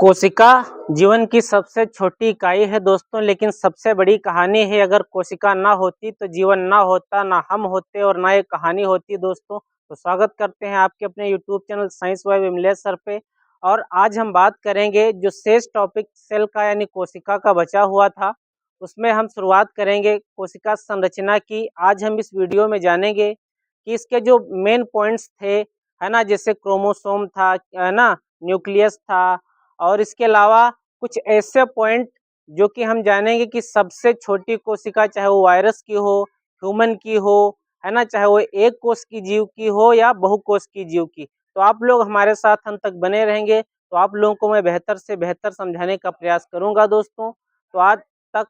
कोशिका जीवन की सबसे छोटी इकाई है दोस्तों, लेकिन सबसे बड़ी कहानी है। अगर कोशिका ना होती तो जीवन ना होता, ना हम होते और ना ये कहानी होती दोस्तों। तो स्वागत करते हैं आपके अपने YouTube channel science by Vimlesh sir पे। और आज हम बात करेंगे जो शेष टॉपिक सेल का यानी कोशिका का बचा हुआ था, उसमें हम शुरुआत करेंगे कोशिका संरचना की। आज हम इस वीडियो में जानेंगे कि इसके जो मेन पॉइंट्स थे, है ना, जैसे क्रोमोसोम था, है ना, न्यूक्लियस था, और इसके अलावा कुछ ऐसे पॉइंट जो कि हम जानेंगे कि सबसे छोटी कोशिका, चाहे वो वायरस की हो, ह्यूमन की हो, है ना, चाहे वो एक कोश की जीव की हो या बहुकोश की जीव की। तो आप लोग हमारे साथ अंत तक बने रहेंगे, तो आप लोगों को मैं बेहतर से बेहतर समझाने का प्रयास करूंगा दोस्तों। तो आज तक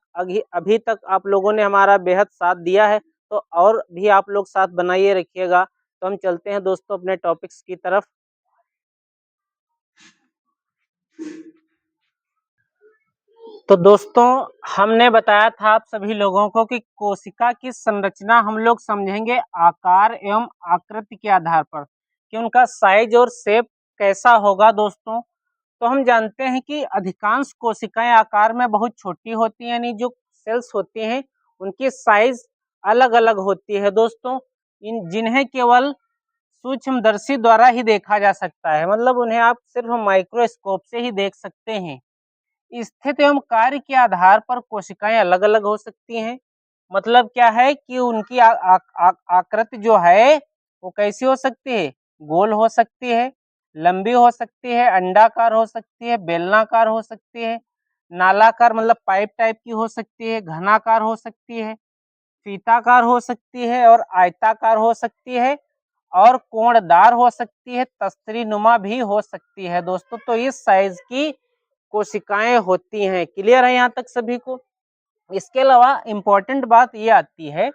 अभी तक आप लोगों ने हमारा बेहद साथ दिया है, तो और भी आप लोग साथ बनाइए रखिएगा। तो हम चलते हैं दोस्तों अपने टॉपिक्स की तरफ। तो दोस्तों, हमने बताया था आप सभी लोगों को कि कोशिका की संरचना हम लोग समझेंगे आकार एवं आकृति के आधार पर कि उनका साइज और शेप कैसा होगा दोस्तों। तो हम जानते हैं कि अधिकांश कोशिकाएं आकार में बहुत छोटी होती हैं, यानी जो सेल्स होती हैं उनकी साइज अलग अलग होती है दोस्तों। जिन्हें केवल सूक्ष्मदर्शी द्वारा ही देखा जा सकता है, मतलब उन्हें आप सिर्फ माइक्रोस्कोप से ही देख सकते हैं। स्थिति एवं कार्य के आधार पर कोशिकाएं अलग अलग हो सकती हैं। मतलब क्या है कि उनकी आकृति जो है वो कैसी हो सकती है, गोल हो सकती है, लंबी हो सकती है, अंडाकार हो सकती है, बेलनाकार हो सकती है, नालाकार मतलब पाइप टाइप की हो सकती है, घनाकार हो सकती है, फीताकार हो सकती है और आयताकार हो सकती है, और कोणदार हो सकती है, तस्तरी नुमा भी हो सकती है दोस्तों। तो इस साइज की कोशिकाएं होती हैं। क्लियर है यहाँ तक सभी को? इसके अलावा इम्पोर्टेंट बात ये आती है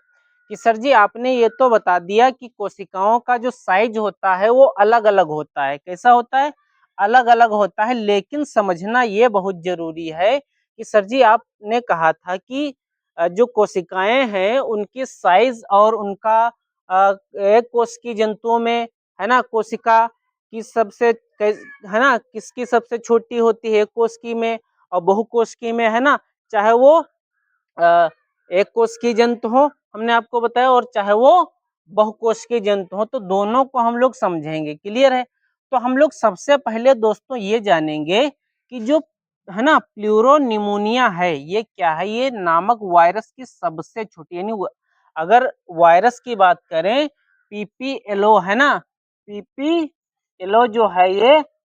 कि सर जी आपने ये तो बता दिया कि कोशिकाओं का जो साइज होता है वो अलग अलग होता है। कैसा होता है? अलग अलग होता है। लेकिन समझना ये बहुत जरूरी है कि सर जी आपने कहा था कि जो कोशिकाएं हैं उनकी साइज और उनका एक कोश की जंतुओं में, है ना, कोशिका की सबसे है ना किसकी सबसे छोटी होती है, एक कोशिकी में और बहुकोशिकीय में, है ना, चाहे वो एक कोशिकीय जंतु हो, हमने आपको बताया, और चाहे वो बहुकोशिकीय जंतु हो, तो दोनों को हम लोग समझेंगे। क्लियर है? तो हम लोग सबसे पहले दोस्तों ये जानेंगे कि जो, है ना, प्लूरोनिमोनिया है ये क्या है। ये नामक वायरस की सबसे छोटी, यानी अगर वायरस की बात करें, पीपीएलओ, है ना, पीपीएलओ जो है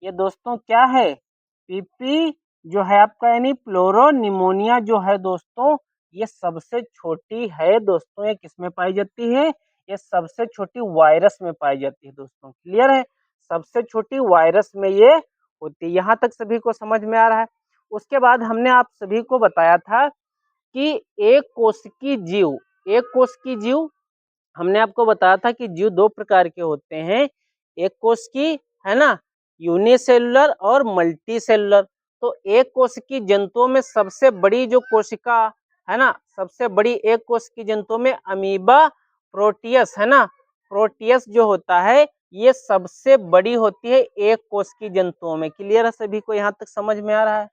ये दोस्तों क्या है, पीपी जो है आपका, यानी प्लूरोनिमोनिया जो है दोस्तों, ये सबसे छोटी है दोस्तों। ये किसमें पाई जाती है? ये सबसे छोटी वायरस में पाई जाती है दोस्तों। क्लियर है? सबसे छोटी वायरस में ये होती है। यहाँ तक सभी को समझ में आ रहा है? उसके बाद हमने आप सभी को बताया था कि एक कोश की जीव, हमने आपको बताया था कि जीव दो प्रकार के होते हैं, एक कोश की, है ना, यूनिसेलुलर और मल्टी सेलुलर। तो एक कोश की जंतुओं में सबसे बड़ी जो कोशिका, है ना, सबसे बड़ी एक कोश की जंतुओं में अमीबा प्रोटियस, है ना, प्रोटियस जो होता है ये सबसे बड़ी होती है एक कोश की जंतुओं में। क्लियर है सभी को? यहाँ तक समझ में आ रहा है?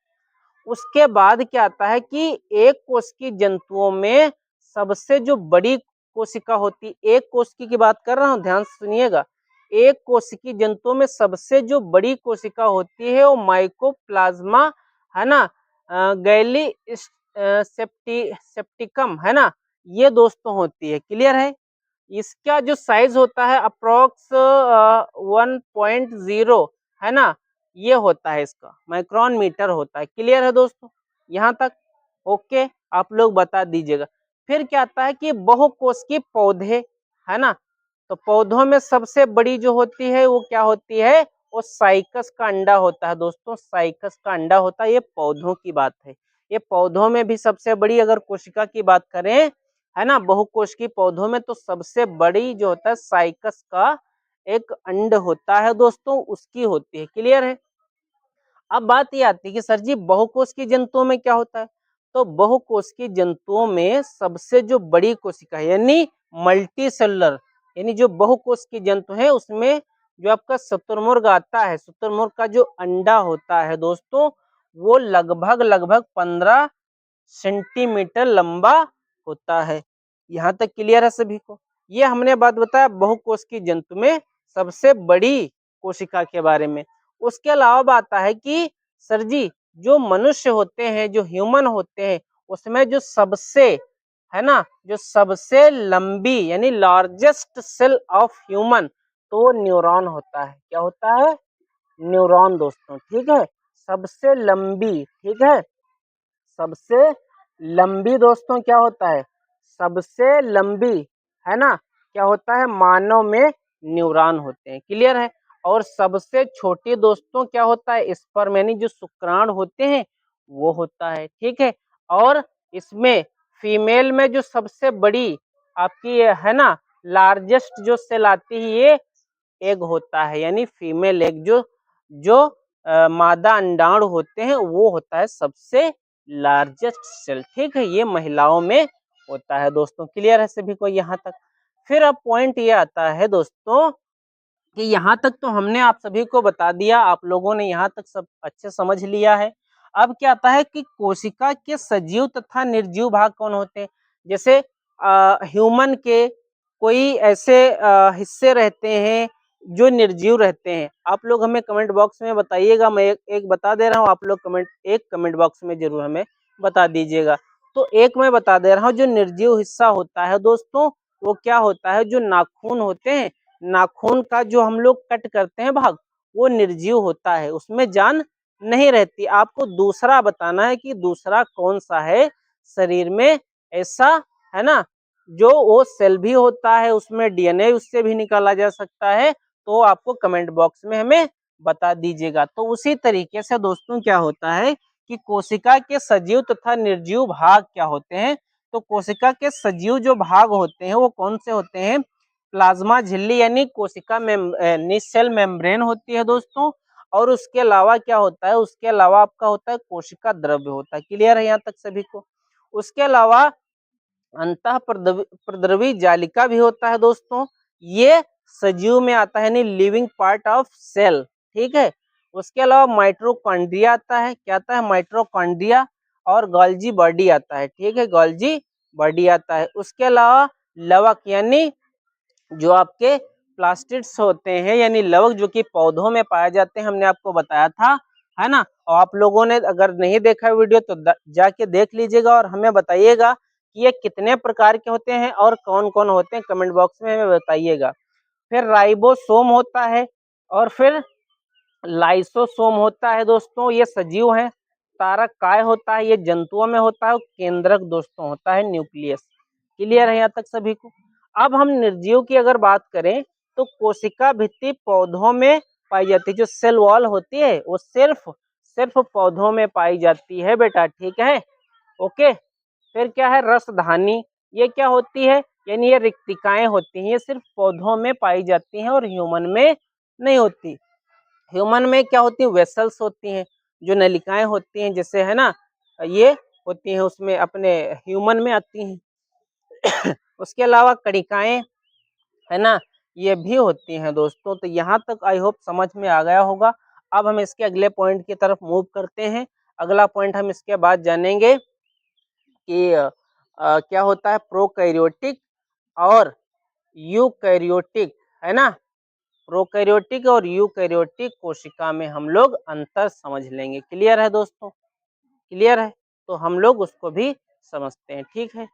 उसके बाद क्या आता है कि एक कोश की जंतुओं में सबसे जो बड़ी कोशिका होती, एक कोशिका की बात कर रहा हूं, ध्यान से सुनिएगा। एक कोशिकी जंतुओं में सबसे जो बड़ी कोशिका होती है वो माइकोप्लाज्मा, है ना, गैली सेप्टिकम, है ना, ये दोस्तों होती है। क्लियर है? इसका जो साइज होता है अप्रोक्स 1.0, है ना, ये होता है, इसका माइक्रोन मीटर होता है। क्लियर है दोस्तों? यहाँ तक ओके? आप लोग बता दीजिएगा। फिर क्या आता है कि बहुकोश के पौधे, है ना, तो पौधों में सबसे बड़ी जो होती है वो क्या होती है? वो साइकस का अंडा होता है दोस्तों। साइकस का अंडा होता है, ये पौधों की बात है। ये पौधों में भी सबसे बड़ी अगर कोशिका की बात करें, है ना, बहुकोश की पौधों में, तो सबसे बड़ी जो होता है साइकस का एक अंड होता है दोस्तों, उसकी होती है। क्लियर है? अब बात ये आती है कि सर जी बहुकोश की जंतुओं में क्या होता है? तो बहुकोश की जंतुओं में सबसे जो बड़ी कोशिका है, यानी मल्टी सेलुलर, यानी जो बहुकोश की जंतु है उसमें जो आपका शुतुरमुर्ग आता है, शुतुरमुर्ग का जो अंडा होता है दोस्तों, वो लगभग 15 सेंटीमीटर लंबा होता है। यहाँ तक क्लियर है सभी को? ये हमने बात बताया बहुकोशिकीय जंतु में सबसे बड़ी कोशिका के बारे में। उसके अलावा बात है कि सर जी, जो मनुष्य होते हैं, जो ह्यूमन होते हैं, उसमें जो सबसे, है ना, जो सबसे लंबी यानी लार्जेस्ट सेल ऑफ ह्यूमन, तो न्यूरॉन होता है। क्या होता है? न्यूरॉन दोस्तों, ठीक है। सबसे लंबी, ठीक है, सबसे लंबी दोस्तों क्या होता है? सबसे लंबी, है ना, क्या होता है? मानव में न्यूरॉन होते हैं। क्लियर है? और सबसे छोटी दोस्तों क्या होता है? स्पर्म यानी जो शुक्राणु होते हैं वो होता है, ठीक है। और इसमें फीमेल में जो सबसे बड़ी आपकी ये है ना, लार्जेस्ट जो सेल आती है, ये एग होता है, यानी फीमेल एग, जो जो मादा अंडाणु होते हैं वो होता है सबसे लार्जेस्ट सेल, ठीक है। ये महिलाओं में होता है दोस्तों। क्लियर है सभी को यहाँ तक? फिर अब पॉइंट ये आता है दोस्तों कि यहाँ तक तो हमने आप सभी को बता दिया, आप लोगों ने यहाँ तक सब अच्छे समझ लिया है। अब क्या आता है कि कोशिका के सजीव तथा निर्जीव भाग कौन होते हैं? जैसे ह्यूमन के कोई ऐसे हिस्से रहते हैं जो निर्जीव रहते हैं। आप लोग हमें कमेंट बॉक्स में बताइएगा, मैं एक बता दे रहा हूँ, आप लोग कमेंट बॉक्स में जरूर हमें बता दीजिएगा। तो एक मैं बता दे रहा हूँ, जो निर्जीव हिस्सा होता है दोस्तों, वो क्या होता है? जो नाखून होते हैं, नाखून का जो हम लोग कट करते हैं भाग, वो निर्जीव होता है, उसमें जान नहीं रहती। आपको दूसरा बताना है कि दूसरा कौन सा है शरीर में ऐसा, है ना, जो वो सेल भी होता है, उसमें डीएनए उससे भी निकाला जा सकता है। तो आपको कमेंट बॉक्स में हमें बता दीजिएगा। तो उसी तरीके से दोस्तों क्या होता है कि कोशिका के सजीव तथा निर्जीव भाग क्या होते हैं? तो कोशिका के सजीव जो भाग होते हैं वो कौन से होते हैं? प्लाज्मा झिल्ली यानी कोशिका में सेल मेम्ब्रेन होती है दोस्तों। और उसके अलावा क्या होता है? उसके अलावा आपका होता है कोशिका द्रव्य होता है। क्लियर है यहाँ तक सभी को? उसके अलावा अंतः प्रद्रवी जालिका भी होता है दोस्तों। ये सजीव में आता है, यानी लिविंग पार्ट ऑफ सेल, ठीक है। उसके अलावा माइटोकॉन्ड्रिया आता है। क्या आता है? माइटोकॉन्ड्रिया। और गोल्जी बॉडी आता है, ठीक है, गोल्जी बॉडी आता है। उसके अलावा लवक यानी जो आपके प्लास्टिड्स होते हैं, यानी लवक, जो कि पौधों में पाए जाते हैं, हमने आपको बताया था, है ना। और आप लोगों ने अगर नहीं देखा वीडियो तो जाके देख लीजिएगा और हमें बताइएगा कि ये कितने प्रकार के होते हैं और कौन कौन होते हैं, कमेंट बॉक्स में हमें बताइएगा। फिर राइबोसोम होता है और फिर लाइसोसोम होता है दोस्तों, ये सजीव है। तारक काय होता है, ये जंतुओं में होता है। केंद्रक दोस्तों होता है न्यूक्लियस। क्लियर है यहाँ तक सभी को? अब हम निर्जीव की अगर बात करें तो कोशिका भित्ति पौधों में पाई जाती है। जो सेल वॉल होती है वो सिर्फ सिर्फ पौधों में पाई जाती है बेटा, ठीक है, ओके। फिर क्या है? रसधानी, ये क्या होती है? यानी ये रिक्तिकाएं होती हैं, ये सिर्फ पौधों में पाई जाती हैं और ह्यूमन में नहीं होती। ह्यूमन में क्या होती है? वेसल्स होती हैं, जो नलिकाएं होती हैं, जैसे, है ना, ये होती हैं, उसमें अपने ह्यूमन में आती हैं। उसके अलावा कणिकाएं, है ना, ये भी होती हैं दोस्तों। तो यहाँ तक आई होप समझ में आ गया होगा। अब हम इसके अगले पॉइंट की तरफ मूव करते हैं। अगला पॉइंट हम इसके बाद जानेंगे कि क्या होता है प्रोकैरियोटिक और यूकैरियोटिक, है ना। प्रोकैरियोटिक और यूकैरियोटिक कोशिका में हम लोग अंतर समझ लेंगे। क्लियर है दोस्तों? क्लियर है? तो हम लोग उसको भी समझते हैं, ठीक है।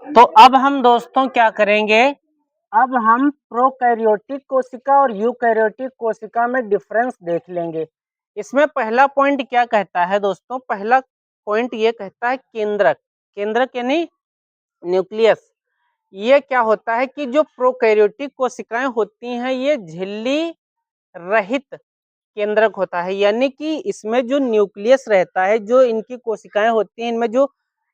तो अब हम दोस्तों क्या करेंगे? अब हम प्रोकैरियोटिक कोशिका और यूकैरियोटिक कोशिका में डिफरेंस देख लेंगे। इसमें पहला पॉइंट क्या कहता है दोस्तों? पहला पॉइंट ये कहता है केंद्रक। केंद्रक यानी न्यूक्लियस। ये क्या होता है कि जो प्रोकैरियोटिक कोशिकाएं होती हैं ये झिल्ली रहित केंद्रक होता है, यानी कि इसमें जो न्यूक्लियस रहता है, जो इनकी कोशिकाएं होती हैं, इनमें जो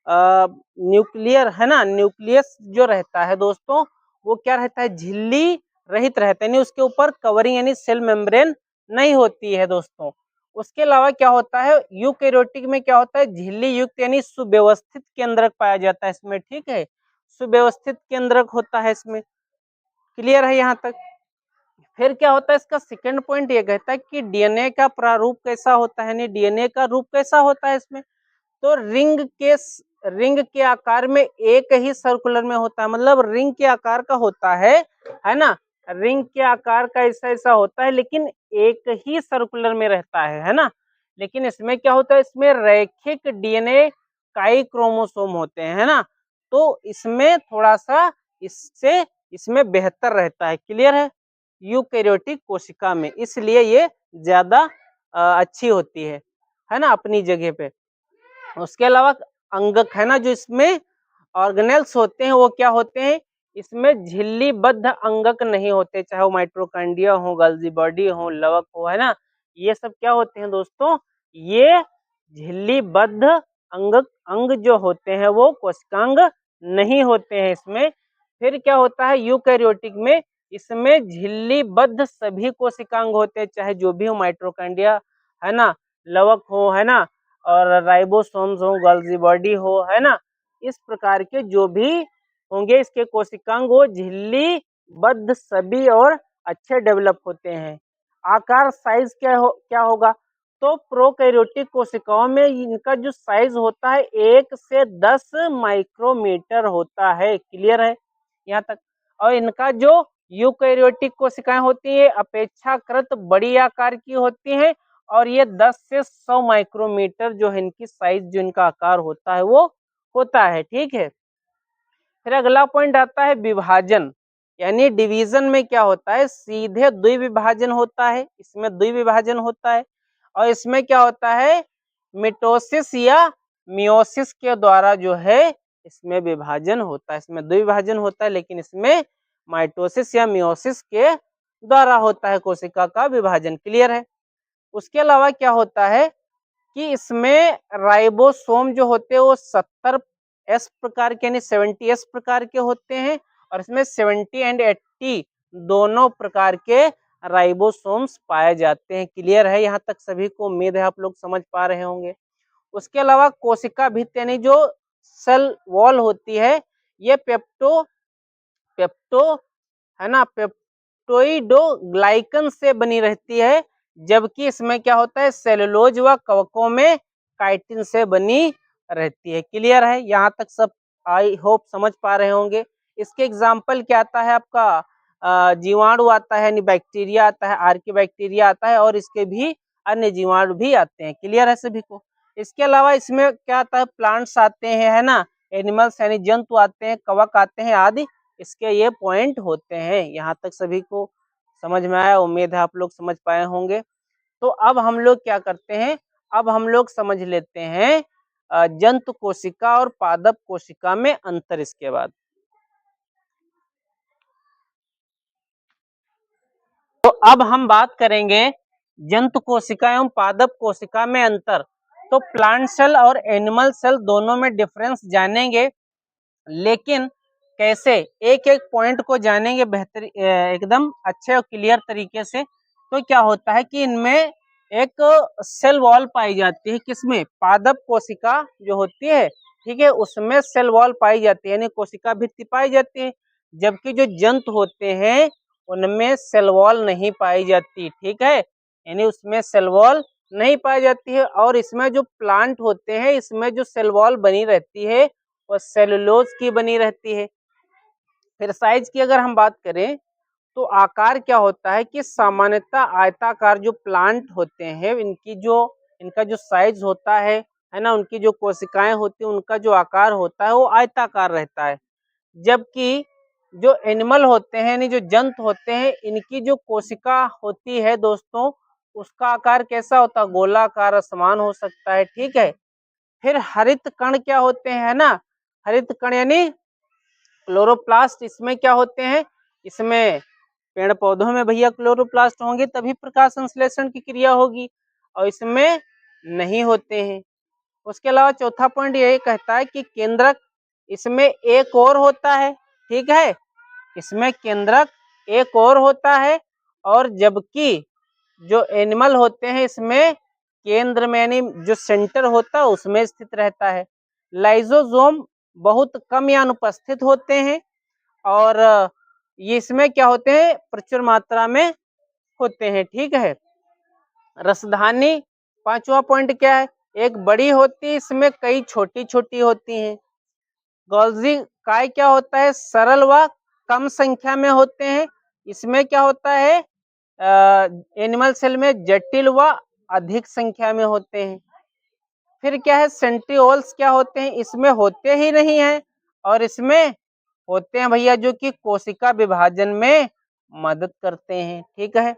न्यूक्लियर, है ना, न्यूक्लियस जो रहता है दोस्तों, वो क्या रहता है? झिल्ली रहित रहता है, यानी उसके ऊपर कवरिंग यानी सेल मेम्ब्रेन नहीं होती है दोस्तों। उसके अलावा क्या होता है? यूकैरियोटिक में क्या होता है? झिल्ली युक्त यानी सुव्यवस्थित केंद्रक पाया जाता है इसमें, ठीक है, सुव्यवस्थित केंद्रक होता है इसमें। क्लियर है यहाँ तक? फिर क्या होता है, इसका सेकंड पॉइंट ये कहता है कि डीएनए का प्रारूप कैसा होता है, यानी डीएनए का रूप कैसा होता है इसमें। तो रिंग के आकार में एक ही सर्कुलर में होता है, मतलब रिंग के आकार का होता है ना। रिंग के आकार का ऐसा ऐसा होता है, लेकिन एक ही सर्कुलर में रहता है ना। लेकिन इसमें क्या होता है, इसमें रैखिक डीएनए काई क्रोमोसोम होते हैं, है ना। तो इसमें थोड़ा सा इससे इसमें बेहतर रहता है, क्लियर है, यूकैरियोटिक कोशिका में, इसलिए ये ज्यादा अच्छी होती है ना, अपनी जगह पे। उसके अलावा अंगक है ना, जो इसमें ऑर्गेनेल्स होते हैं वो क्या होते हैं, इसमें झिल्लीबद्ध अंगक नहीं होते, चाहे वो माइटोकॉन्ड्रिया हो, गोल्गी बॉडी हो, लवक हो, है ना। ये सब क्या होते हैं दोस्तों, ये झिल्लीबद्ध अंग जो होते हैं वो कोशिकांग नहीं होते हैं इसमें। फिर क्या होता है यूकैरियोटिक में, इसमें झिल्लीबद्ध सभी कोशिकांग होते हैं, चाहे जो भी हो, माइटोकॉन्ड्रिया है ना, लवक हो, है ना, और राइबोसोम्स हो, गोल्गी बॉडी हो, है ना। इस प्रकार के जो भी होंगे इसके कोशिकांग वो झिल्लीबद्ध सभी और अच्छे डेवलप होते हैं। आकार साइज क्या होगा, तो प्रोकैरियोटिक कोशिकाओं में इनका जो साइज होता है 1 से 10 माइक्रोमीटर होता है, क्लियर है यहाँ तक। और इनका जो यूकैरियोटिक कोशिकाएं होती है अपेक्षाकृत बड़ी आकार की होती हैं, और ये 10 से 100 माइक्रोमीटर जो है इनकी साइज, जो इनका आकार होता है वो होता है, ठीक है। फिर अगला पॉइंट आता है विभाजन, यानी डिवीजन में क्या होता है, सीधे द्विविभाजन होता है, इसमें द्विविभाजन होता है। और इसमें क्या होता है, मिटोसिस या मियोसिस के द्वारा जो है इसमें विभाजन होता है, इसमें द्विविभाजन होता है, लेकिन इसमें माइटोसिस या मियोसिस के द्वारा होता है कोशिका का विभाजन, क्लियर है। उसके अलावा क्या होता है कि इसमें राइबोसोम जो होते हैं वो 70 एस प्रकार के, यानी 70 एस प्रकार के होते हैं, और इसमें 70 एंड 80 दोनों प्रकार के राइबोसोम्स पाए जाते हैं, क्लियर है यहाँ तक सभी को, उम्मीद है आप लोग समझ पा रहे होंगे। उसके अलावा कोशिका भित्ति यानी जो सेल वॉल होती है, ये पेप्टो पेप्टो है ना, पेप्टोइडोग्लाइकन से बनी रहती है, जबकि इसमें क्या होता है सेलुलोज व कवकों में काइटिन से बनी रहती है, क्लियर है यहाँ तक सब, आई होप समझ पा रहे होंगे। इसके एग्जाम्पल क्या आता है आपका, जीवाणु आता है, यानी बैक्टीरिया आता है, आर्की बैक्टीरिया आता है, और इसके भी अन्य जीवाणु भी आते हैं, क्लियर है सभी को। इसके अलावा इसमें क्या आता है, प्लांट्स आते हैं, है ना, एनिमल्स यानी जंतु आते हैं, कवक आते हैं आदि, इसके ये पॉइंट होते हैं। यहाँ तक सभी को समझ में आया, उम्मीद है आप लोग समझ पाए होंगे। तो अब हम लोग क्या करते हैं, अब हम लोग समझ लेते हैं जंतु कोशिका और पादप कोशिका में अंतर। इसके बाद तो अब हम बात करेंगे जंतु कोशिका एवं पादप कोशिका में अंतर। तो प्लांट सेल और एनिमल सेल दोनों में डिफरेंस जानेंगे, लेकिन कैसे, एक एक पॉइंट को जानेंगे बेहतर एकदम अच्छे और क्लियर तरीके से। तो क्या होता है कि इनमें एक सेल वॉल पाई जाती है, किसमें, पादप कोशिका जो होती है, ठीक है, उसमें सेल वॉल पाई जाती है, यानी कोशिका भित्ति पाई जाती है। जबकि जो जंतु होते हैं उनमें सेल वॉल नहीं पाई जाती, ठीक है, यानी उसमें सेल वॉल नहीं पाई जाती है। और इसमें जो प्लांट होते हैं इसमें जो सेल वॉल बनी रहती है वो सेलुलोज की बनी रहती है। फिर साइज की अगर हम बात करें तो आकार क्या होता है कि सामान्यतः आयताकार जो प्लांट होते हैं इनका जो साइज होता है ना, उनकी जो कोशिकाएं होती हैं उनका जो आकार होता है वो आयताकार रहता है। जबकि जो एनिमल होते हैं यानी जो जंतु होते हैं इनकी जो कोशिका होती है दोस्तों, उसका आकार कैसा होता है, गोलाकार समान हो सकता है, ठीक है। फिर हरित कण क्या होते हैं, है ना, हरित कण यानी क्लोरोप्लास्ट, इसमें क्या होते हैं, इसमें पेड़ पौधों में भैया क्लोरोप्लास्ट होंगे तभी प्रकाश संश्लेषण की क्रिया होगी, और इसमें नहीं होते हैं। उसके अलावा चौथा पॉइंट यही कहता है कि केंद्रक इसमें एक और होता है, ठीक है, इसमें केंद्रक एक और होता है, और जबकि जो एनिमल होते हैं इसमें केंद्र में यानी जो सेंटर होता है उसमें स्थित रहता है। लाइजोसोम बहुत कम या अनुपस्थित होते हैं, और ये इसमें क्या होते हैं, प्रचुर मात्रा में होते हैं, ठीक है। रसधानी, पांचवा पॉइंट क्या है, एक बड़ी होती है, इसमें कई छोटी छोटी होती हैं। गोल्जी काय क्या होता है, सरल व कम संख्या में होते हैं। इसमें क्या होता है, एनिमल सेल में जटिल व अधिक संख्या में होते हैं। फिर क्या है, सेंट्रिओल्स क्या होते हैं, इसमें होते ही नहीं है, और इसमें होते हैं भैया जो कि कोशिका विभाजन में मदद करते हैं, ठीक है।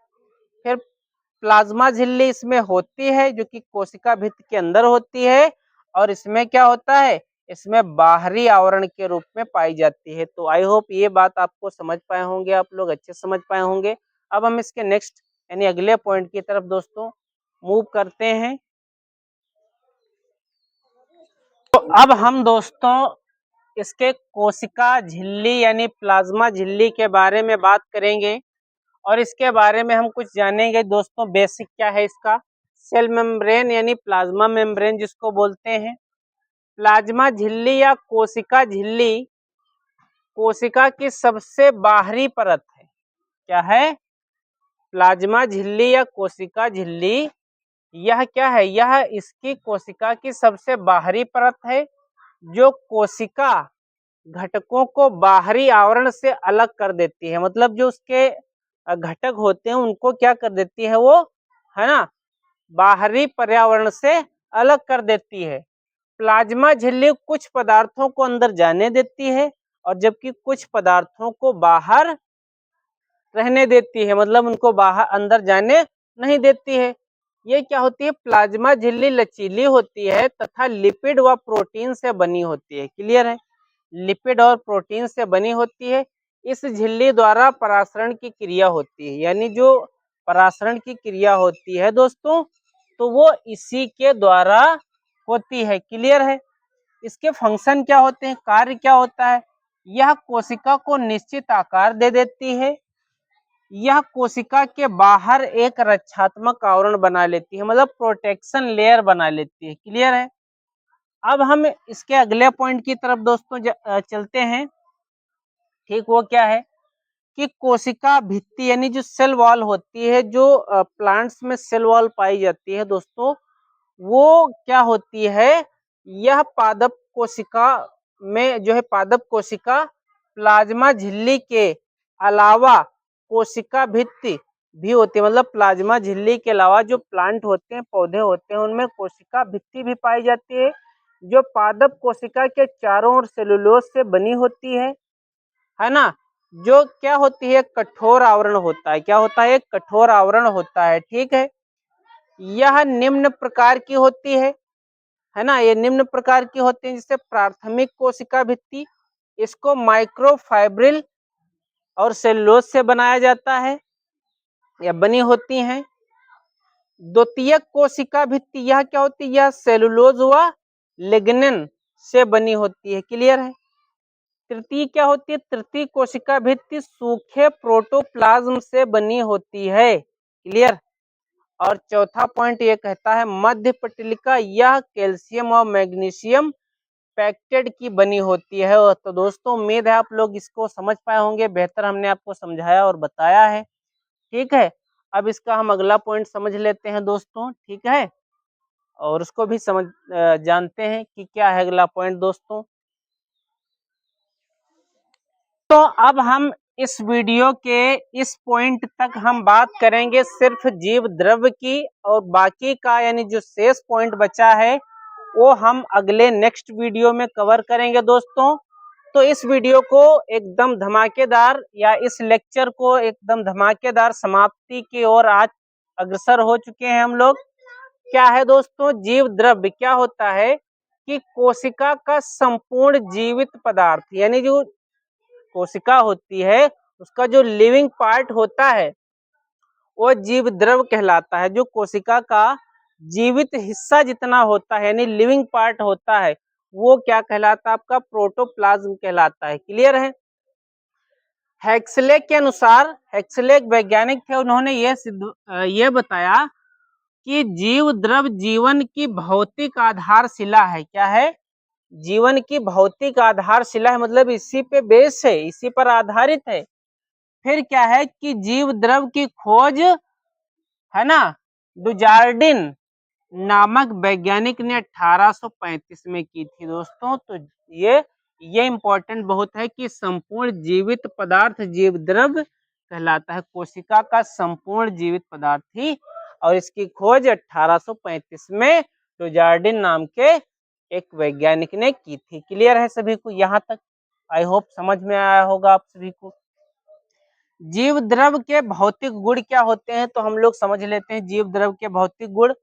फिर प्लाज्मा झिल्ली इसमें होती है जो कि कोशिका भित्ति के अंदर होती है, और इसमें क्या होता है, इसमें बाहरी आवरण के रूप में पाई जाती है। तो आई होप ये बात आपको समझ पाए होंगे, आप लोग अच्छे समझ पाए होंगे। अब हम इसके नेक्स्ट यानी अगले पॉइंट की तरफ दोस्तों मूव करते हैं। तो अब हम दोस्तों इसके कोशिका झिल्ली यानी प्लाज्मा झिल्ली के बारे में बात करेंगे, और इसके बारे में हम कुछ जानेंगे दोस्तों। बेसिक क्या है इसका, सेल मेम्ब्रेन यानी प्लाज्मा मेम्ब्रेन जिसको बोलते हैं। प्लाज्मा झिल्ली या कोशिका झिल्ली कोशिका की सबसे बाहरी परत है। क्या है, प्लाज्मा झिल्ली या कोशिका झिल्ली, यह क्या है, यह इसकी कोशिका की सबसे बाहरी परत है जो कोशिका घटकों को बाहरी आवरण से अलग कर देती है। मतलब जो उसके घटक होते हैं उनको क्या कर देती है वो, है ना, बाहरी पर्यावरण से अलग कर देती है। प्लाज्मा झिल्ली कुछ पदार्थों को अंदर जाने देती है, और जबकि कुछ पदार्थों को बाहर रहने देती है, मतलब उनको बाहर अंदर जाने नहीं देती है। ये क्या होती है, प्लाज्मा झिल्ली लचीली होती है तथा लिपिड व प्रोटीन से बनी होती है। क्लियर है, लिपिड और प्रोटीन से बनी होती है। इस झिल्ली द्वारा परासरण की क्रिया होती है, यानी जो परासरण की क्रिया होती है दोस्तों, तो वो इसी के द्वारा होती है। क्लियर है, इसके फंक्शन क्या होते हैं, कार्य क्या होता है, यह कोशिका को निश्चित आकार दे देती है, यह कोशिका के बाहर एक रक्षात्मक आवरण बना लेती है, मतलब प्रोटेक्शन लेयर बना लेती है। क्लियर है, अब हम इसके अगले पॉइंट की तरफ दोस्तों चलते हैं। ठीक, वो क्या है कि कोशिका भित्ति यानी जो सेल वॉल होती है, जो प्लांट्स में सेल वॉल पाई जाती है दोस्तों, वो क्या होती है, यह पादप कोशिका में जो है, पादप कोशिका प्लाज्मा झिल्ली के अलावा कोशिका भित्ति भी होती है। मतलब प्लाज्मा झिल्ली के अलावा जो प्लांट होते हैं, पौधे होते हैं, उनमें कोशिका भित्ति भी पाई जाती है, जो पादप कोशिका के चारों ओर सेलुलोज से बनी होती है ना, जो क्या होती है, कठोर आवरण होता है। क्या होता है, कठोर आवरण होता है, ठीक है। यह निम्न प्रकार की होती है ना, ये निम्न प्रकार की होती है, जिससे प्राथमिक कोशिका भित्ति, इसको माइक्रोफाइब्रिल और सेलुलोज से बनाया जाता है या बनी होती हैं। द्वितीयक कोशिका भित्ति, यह क्या होती है, यह सेलुलोज व लिग्निन से बनी होती है। क्लियर है, तृतीय क्या होती है, तृतीय कोशिका भित्ति सूखे प्रोटोप्लाज्म से बनी होती है। क्लियर, और चौथा पॉइंट ये कहता है मध्य पटलिका, यह कैल्शियम और मैग्नीशियम पैक्टेड की बनी होती है। तो दोस्तों उम्मीद है आप लोग इसको समझ पाए होंगे, बेहतर हमने आपको समझाया और बताया है, ठीक है। अब इसका हम अगला पॉइंट समझ लेते हैं दोस्तों, ठीक है, और उसको भी समझ जानते हैं कि क्या है अगला पॉइंट दोस्तों। तो अब हम इस वीडियो के इस पॉइंट तक हम बात करेंगे सिर्फ जीव द्रव्य की, और बाकी का यानी जो शेष पॉइंट बचा है वो हम अगले नेक्स्ट वीडियो में कवर करेंगे दोस्तों। तो इस वीडियो को एकदम धमाकेदार या इस लेक्चर को एकदम धमाकेदार समाप्ति की ओर आज अग्रसर हो चुके हैं हम लोग। क्या है दोस्तों, जीव द्रव्य क्या होता है कि कोशिका का संपूर्ण जीवित पदार्थ, यानी जो कोशिका होती है उसका जो लिविंग पार्ट होता है वो जीव द्रव्य कहलाता है। जो कोशिका का जीवित हिस्सा जितना होता है यानी लिविंग पार्ट होता है वो क्या कहलाता है, आपका प्रोटोप्लाज्म कहलाता है। क्लियर है, हेक्सले के अनुसार, हेक्सले एक वैज्ञानिक थे, उन्होंने ये बताया कि जीव द्रव्य जीवन की भौतिक आधारशिला है। क्या है, जीवन की भौतिक आधारशिला है, मतलब इसी पे बेस है, इसी पर आधारित है। फिर क्या है कि जीव द्रव्य की खोज है ना, डुजार्डिन नामक वैज्ञानिक ने 1835 में की थी दोस्तों। तो ये इंपॉर्टेंट बहुत है कि संपूर्ण जीवित पदार्थ जीव द्रव कहलाता है। कोशिका का संपूर्ण जीवित पदार्थ ही, और इसकी खोज 1835 में डुजार्डिन नाम के एक वैज्ञानिक ने की थी। क्लियर है सभी को यहाँ तक? आई होप समझ में आया होगा आप सभी को। जीव द्रव के भौतिक गुण क्या होते हैं, तो हम लोग समझ लेते हैं जीव द्रव के भौतिक गुण।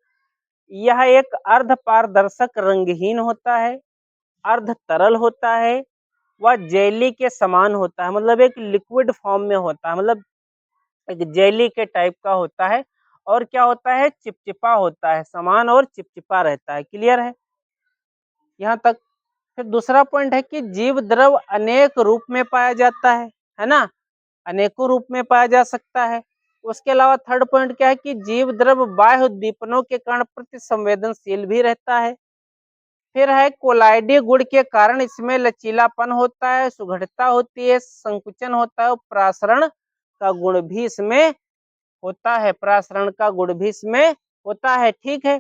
यह एक अर्ध पारदर्शक रंगहीन होता है, अर्ध तरल होता है, वह जेली के समान होता है, मतलब एक लिक्विड फॉर्म में होता है, मतलब एक जेली के टाइप का होता है। और क्या होता है, चिपचिपा होता है, समान और चिपचिपा रहता है। क्लियर है यहाँ तक? फिर दूसरा पॉइंट है कि जीव द्रव अनेक रूप में पाया जाता है ना, अनेकों रूप में पाया जा सकता है। उसके अलावा थर्ड पॉइंट क्या है कि जीव द्रव बाह्य उद्दीपनों के कारण प्रति संवेदनशील भी रहता है। फिर है कोलाइडी गुण के कारण इसमें लचीलापन होता है, सुघड़ता होती है, संकुचन होता है, और प्रासरण का गुण भी इसमें होता है, प्रासरण का गुण भी इसमें होता है। ठीक है।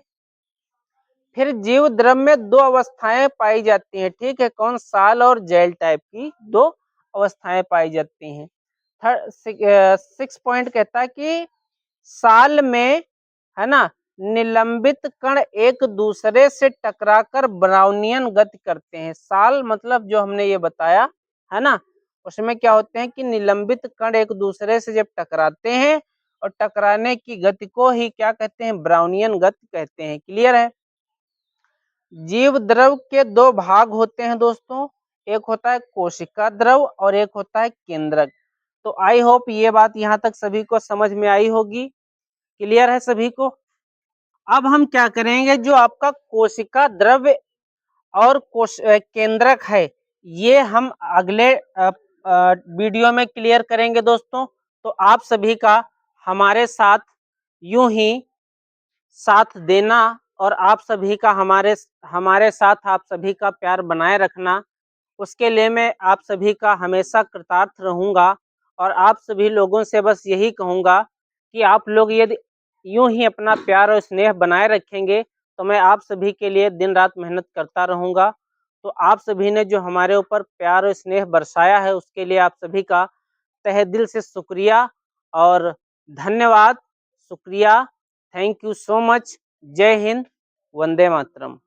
फिर जीव द्रव में दो अवस्थाएं पाई जाती हैं, ठीक है, कौन? साल और जेल टाइप की दो अवस्थाएं पाई जाती हैं। थर्ड सिक्स पॉइंट कहता है कि साल में, है ना, निलंबित कण एक दूसरे से टकराकर ब्राउनियन गति करते हैं। साल मतलब जो हमने ये बताया, है ना, उसमें क्या होते हैं कि निलंबित कण एक दूसरे से जब टकराते हैं, और टकराने की गति को ही क्या कहते हैं? ब्राउनियन गति कहते हैं। क्लियर है? जीव द्रव के दो भाग होते हैं दोस्तों, एक होता है कोशिका द्रव और एक होता है केंद्रक। तो आई होप ये बात यहाँ तक सभी को समझ में आई होगी। क्लियर है सभी को? अब हम क्या करेंगे, जो आपका कोशिका द्रव और केंद्रक है, ये हम अगले वीडियो में क्लियर करेंगे दोस्तों। तो आप सभी का हमारे साथ यूं ही साथ देना, और आप सभी का हमारे साथ आप सभी का प्यार बनाए रखना, उसके लिए मैं आप सभी का हमेशा कृतार्थ रहूंगा। और आप सभी लोगों से बस यही कहूंगा कि आप लोग यदि यूं ही अपना प्यार और स्नेह बनाए रखेंगे, तो मैं आप सभी के लिए दिन रात मेहनत करता रहूंगा। तो आप सभी ने जो हमारे ऊपर प्यार और स्नेह बरसाया है, उसके लिए आप सभी का तहे दिल से शुक्रिया और धन्यवाद। शुक्रिया, थैंक यू सो मच। जय हिंद, वंदे मातरम।